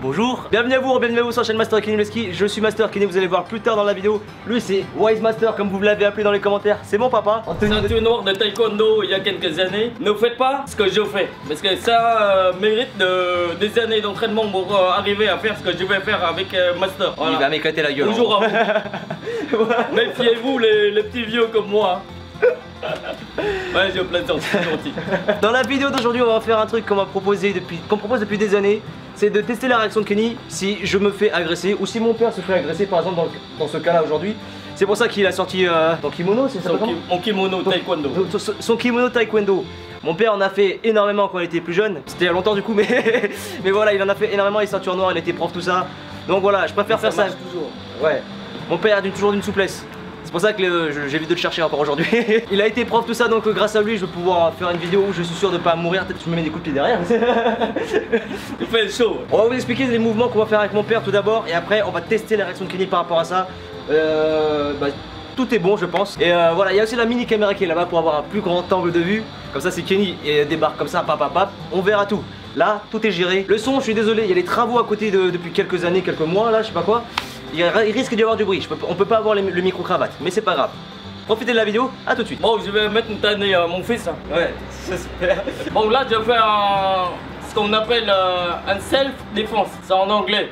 Bonjour, bienvenue à vous sur la chaîne Master Kenny Leski. Je suis Master Kenny, vous allez voir plus tard dans la vidéo. Lui c'est Wise Master comme vous l'avez appelé dans les commentaires. C'est mon papa. Ceinture noire de taekwondo il y a quelques années. Ne faites pas ce que je fais, parce que ça mérite des années d'entraînement pour arriver à faire ce que je vais faire avec Master. Voilà. Il va m'éclater la gueule. Bonjour à vous. Méfiez-vous les petits vieux comme moi. Ouais, je plaisante, c'est gentil. Dans la vidéo d'aujourd'hui, on va faire un truc qu'on propose depuis des années. C'est de tester la réaction de Kenny si je me fais agresser ou si mon père se fait agresser, par exemple dans ce cas là aujourd'hui. C'est pour ça qu'il a sorti son kimono, c'est ça? Mon kimono taekwondo. Son kimono taekwondo. Mon père en a fait énormément quand il était plus jeune. C'était il y a longtemps du coup, mais voilà, il en a fait énormément, les ceintures noires, il était prof, tout ça. Donc voilà, je préfère faire ça. Toujours. Ouais. Mon père a toujours d'une souplesse. C'est pour ça que j'évite de le chercher encore aujourd'hui. Il a été prof tout ça, donc grâce à lui je vais pouvoir faire une vidéo où je suis sûr de pas mourir. Peut-être que tu me mets des coups de pied derrière. Il fait le show. On va vous expliquer les mouvements qu'on va faire avec mon père tout d'abord. Et après on va tester la réaction de Kenny par rapport à ça. Tout est bon je pense. Et voilà, il y a aussi la mini caméra qui est là-bas pour avoir un plus grand angle de vue. Comme ça c'est Kenny et débarque comme ça, pap. On verra tout. Là tout est géré. Le son, je suis désolé, il y a les travaux à côté depuis quelques années, quelques mois là, je sais pas quoi. Il risque d'y avoir du bruit, on peut pas avoir le micro-cravate, mais c'est pas grave. Profitez de la vidéo, à tout de suite. Bon, je vais mettre une tannée à mon fils. Ouais, c'est super. Bon, là, je vais faire ce qu'on appelle un self-défense. C'est en anglais.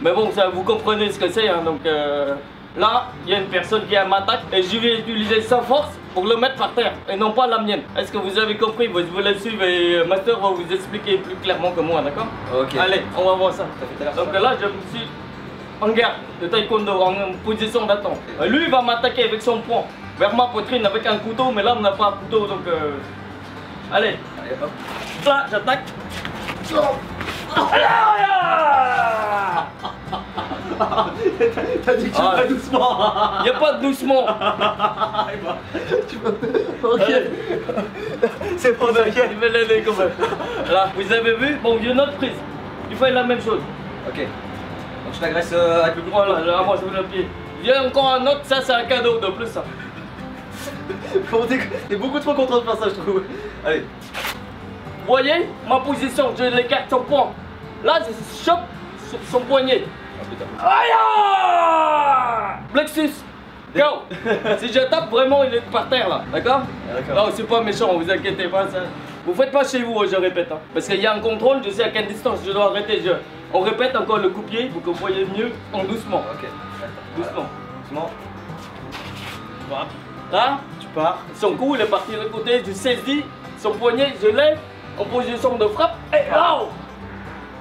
Mais bon, ça, vous comprenez ce que c'est. Hein, donc là, il y a une personne qui m'attaque et je vais utiliser sa force pour le mettre par terre et non pas la mienne. Est-ce que vous avez compris? Vous voulez suivre et Master va vous expliquer plus clairement que moi, d'accord? Ok. Allez, on va voir ça. Donc là, je me suis en garde de taekwondo, en position d'attente. Lui il va m'attaquer avec son poing vers ma poitrine avec un couteau, mais là on n'a pas un couteau donc allez, hop. Là j'attaque. T'as dit que tu vas doucement. Il n'y a pas de doucement. Ok. C'est bon, t'inquiète. Je vais l'aider quand même. Là, vous avez vu? Bon, il y a une autre prise. Il fait la même chose. Ok. Donc je t'agresse avec le coup. Voilà, là, moi je vous le pied. Il y a encore un autre, ça c'est un cadeau de plus ça. T'es beaucoup trop content de faire ça, je trouve. Allez. Vous voyez ma position, je l'écarte son poing. Là, je chope son poignet. Aïe! Plexus. Go. Si je tape, vraiment il est par terre là, d'accord? Non, c'est pas méchant, vous inquiétez pas ça. Vous faites pas chez vous, je répète. Hein. Parce qu'il y a un contrôle, je sais à quelle distance je dois arrêter. On répète encore le coup-pied, vous comprenez mieux en doucement. Ok. Doucement. Doucement. Là, tu pars. Son cou, il est parti de l'autre côté, je saisis son poignet, je lève en position de frappe.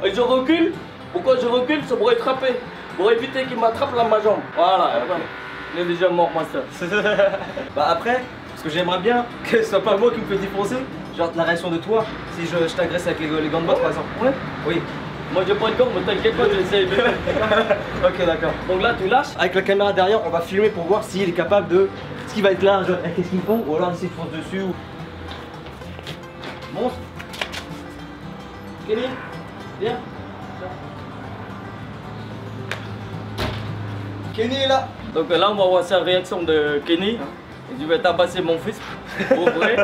Et je recule. Pourquoi je recule? C'est pour attraper. Pour éviter qu'il m'attrape là ma jambe. Voilà. Okay. Il est déjà mort, Master. Bah après, parce que j'aimerais bien que ce soit pas moi qui me fais défoncer. Genre la réaction de toi, si je t'agresse avec les gants de boxe par exemple. Ouais. Oui. Moi j'ai pas de gants, mais t'inquiète pas, j'essaie. Ok, d'accord. Donc là tu lâches. Avec la caméra derrière, on va filmer pour voir s'il est capable de. Ce qui va être là, genre qu'est-ce qu'ils font, ou alors s'ils foncent dessus ou. Monte. Kenny, viens. Kenny est là. Donc là on va voir sa réaction de Kenny. Je vais tabasser mon fils, pour vrai.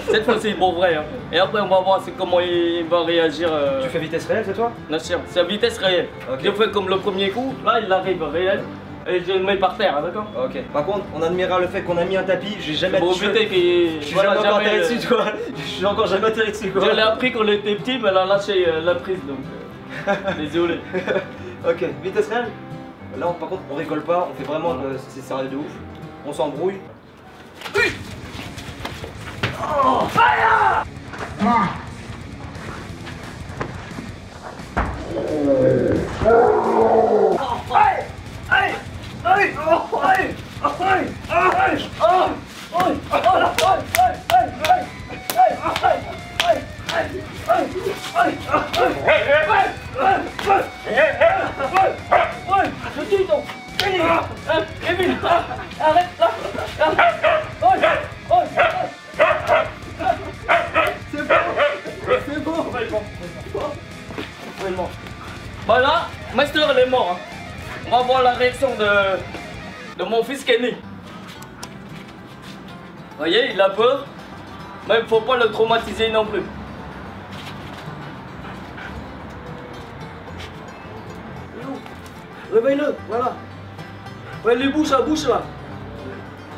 Cette fois-ci pour vrai. Hein. Et après on va voir comment il va réagir. Tu fais vitesse réelle, c'est toi? Bien sûr, c'est à vitesse réelle. Okay. Je fais comme le premier coup, là il arrive réel. Et je le mets par terre, d'accord? Ok. Par contre, on admirera le fait qu'on a mis un tapis. J'ai jamais. Pour éviter qu'il. Je suis jamais encore atterri dessus, tu vois. Je suis encore jamais atterri dessus, quoi. Je l'ai appris quand on était petit, mais elle a lâché la prise, donc. Désolé. Ok, vitesse réelle. Là, par contre, on rigole pas, on fait vraiment. C'est sérieux de ouf. On s'embrouille. Oh, fire! Je dis donc, Kevin, arrête là. C'est bon. Voilà, Master il est mort. Hein. On va voir la réaction de mon fils Kenny. Vous voyez, il a peur, mais il ne faut pas le traumatiser non plus. réveille-le, voilà. Ouais, lui bouche à bouche là.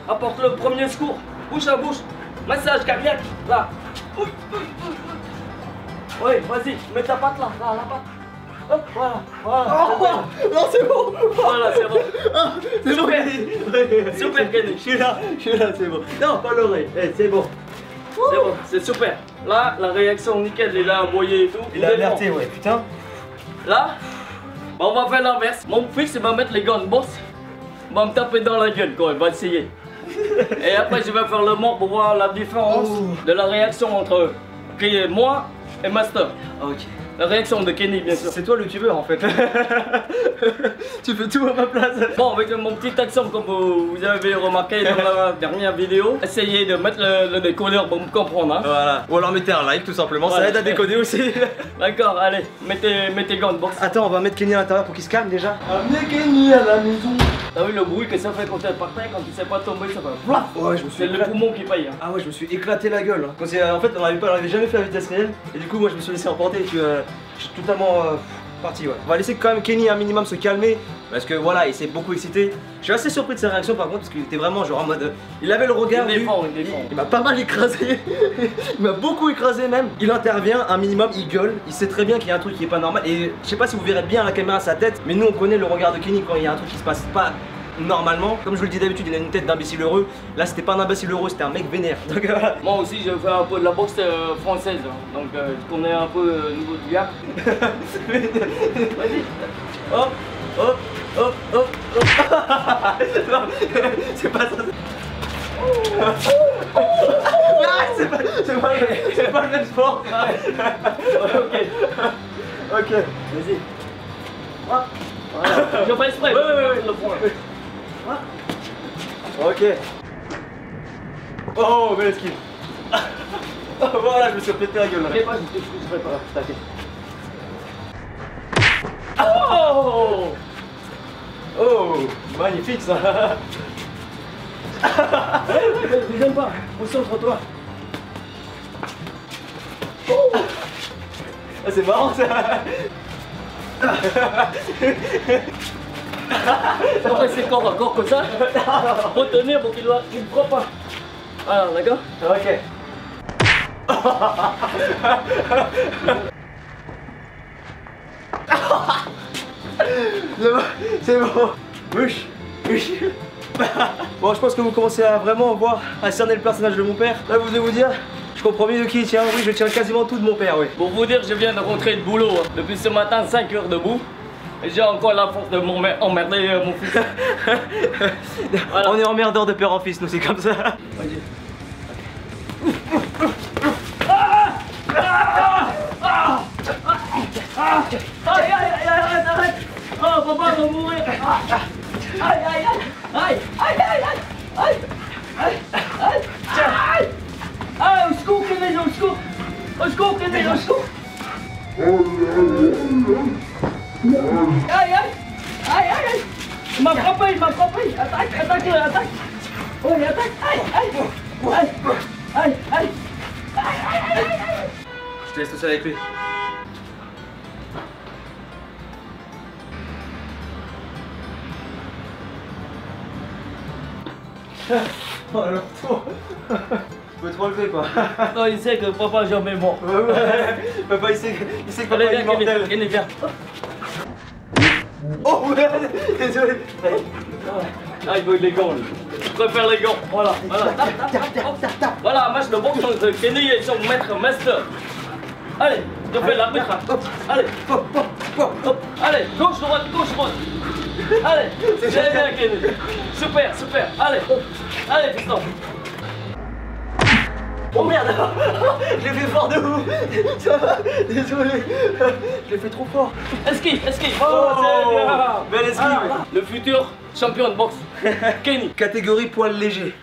Apporte le premier secours, bouche à bouche. Massage cardiaque, là. Oui, vas-y, mets ta patte là, la patte. Hop, voilà, voilà. Oh, non, c'est bon. Voilà, c'est bon. Ah, c'est bon. Super Kenny. Je suis là, c'est bon. Non, pas l'oreille, c'est bon. C'est bon, c'est super. Là, la réaction nickel, il a envoyé et tout. Il a alerté, ouais, putain. Là, bah, on va faire l'inverse. Mon fils, il va mettre les gants de boss. Il va me taper dans la gueule quand il va essayer. Et après, je vais faire le mort pour voir la différence de la réaction entre moi et Master. Ok. La réaction de Kenny, bien sûr. C'est toi le youtubeur en fait. Tu fais tout à ma place. Bon, avec mon petit accent, comme vous avez remarqué dans la dernière vidéo, essayez de mettre le décodeur pour me comprendre. Hein. Voilà. Ou alors mettez un like tout simplement, Voilà. ça aide à décoder aussi. D'accord, allez, mettez gants de boxe. Attends, on va mettre Kenny à l'intérieur pour qu'il se calme déjà. Amenez Kenny à la maison. T'as vu le bruit que ça fait quand t'es par terre, quand tu sais pas tomber, ça fait flap. Ouais, je me suis C'est le éclaté. poumon qui paye. Hein. Ah ouais, je me suis éclaté la gueule. En fait, on n'avait jamais fait la vitesse réelle. Et du coup, moi, je me suis laissé emporter. Et puis, je suis totalement parti. Ouais. On va laisser quand même Kenny un minimum se calmer. Parce que voilà, il s'est beaucoup excité. Je suis assez surpris de sa réaction par contre. Parce qu'il était vraiment genre en mode. Il avait le regard. Il défend. Il m'a pas mal écrasé. Il m'a beaucoup écrasé même. Il intervient un minimum, il gueule. Il sait très bien qu'il y a un truc qui est pas normal. Et je sais pas si vous verrez bien à la caméra sa tête. Mais nous, on connaît le regard de Kenny quand il y a un truc qui se passe pas normalement. Comme je vous le dis d'habitude, il a une tête d'imbécile heureux. Là, c'était pas un imbécile heureux, c'était un mec vénère. Donc, Moi aussi, je fais un peu de la boxe française. Hein. Donc, je connais un peu le niveau du gars. Vas-y. hop, hop, hop, hop, hop. Non, c'est pas ça. C'est pas le même sport. Ok. Ok, vas-y. Hop. Voilà. Je fais exprès. Ouais. Le point. Ok. Oh, belle esquive. Voilà, je me suis pété la gueule là. Je sais pas, je ferai pas. T'inquiète. Oh! Oh, magnifique ça. J'aime pas. Concentre-toi. Ah, c'est marrant ça. Après, c'est encore comme ça. Faut tenir pour qu'il ne prend pas. Alors, d'accord? Ok. C'est bon. Wesh. Bon, je pense que vous commencez à vraiment voir, à cerner le personnage de mon père. Là, vous devez vous dire, je comprends mieux de qui il tient. Oui, je tiens quasiment tout de mon père, oui. Pour vous dire, je viens de rentrer de boulot. Hein. Depuis ce matin, 5 heures debout. Et j'ai encore la force de m'emmerder mon fils. Voilà. On est emmerdeur de père en fils, nous, c'est comme ça. Vas-y. Arrête. Oh, papa va mourir. Aïe, au secours, Kenny, au secours. Au secours, Kenny, au secours. Aïe. Il m'a frappé. Attaque. Oui, attaque. Aïe. Je te laisse tout seul avec lui. Oh alors toi. Tu peux te relever quoi. Non, il sait que papa jamais mort. Ouais. Papa il sait que papa est immortel. Kenny, viens. Oh merde. Désolé. Ah, il veut les gants, lui. Je préfère les gants. Voilà. Tape. Voilà, match de boxe entre Kenny et son maître Master. Allez, je fais l'arbitre. Allez, hop. Allez, gauche, droite. Allez, c'est génial, Kenny. Super. Allez, piston. Oh merde. Je l'ai fait fort de ouf. Ça va. Désolé. Je l'ai fait trop fort. Esquive. Oh, c'est bien. Belle esquive. Le futur champion de boxe, Kenny. Catégorie poil léger.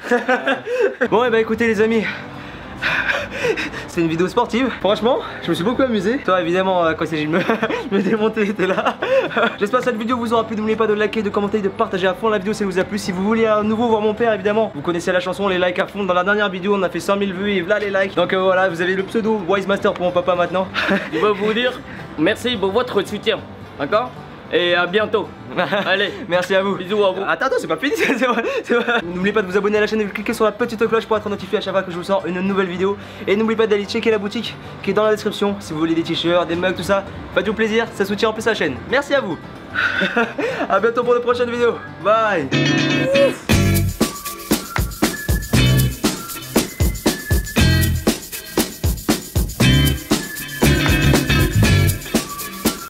Bon et bah écoutez les amis, c'est une vidéo sportive. Franchement, je me suis beaucoup amusé. Toi évidemment quand il s'agit de me démonter, t'es là. J'espère que cette vidéo vous aura plu. N'oubliez pas de liker, de commenter, de partager à fond la vidéo si elle vous a plu. Si vous voulez à nouveau voir mon père évidemment, vous connaissez la chanson, les likes à fond. Dans la dernière vidéo on a fait 100 000 vues et voilà les likes. Donc voilà, vous avez le pseudo Wise Master pour mon papa maintenant. Je veux vous dire merci pour votre soutien, d'accord? Et à bientôt. Allez, merci à vous. Bisous à vous. Attends, c'est pas fini, c'est vrai. N'oubliez pas de vous abonner à la chaîne et de cliquer sur la petite cloche pour être notifié à chaque fois que je vous sors une nouvelle vidéo. Et n'oubliez pas d'aller checker la boutique qui est dans la description si vous voulez des t-shirts, des mugs, tout ça. Faites-vous plaisir, ça soutient en plus la chaîne. Merci à vous. A bientôt pour de prochaines vidéos. Bye.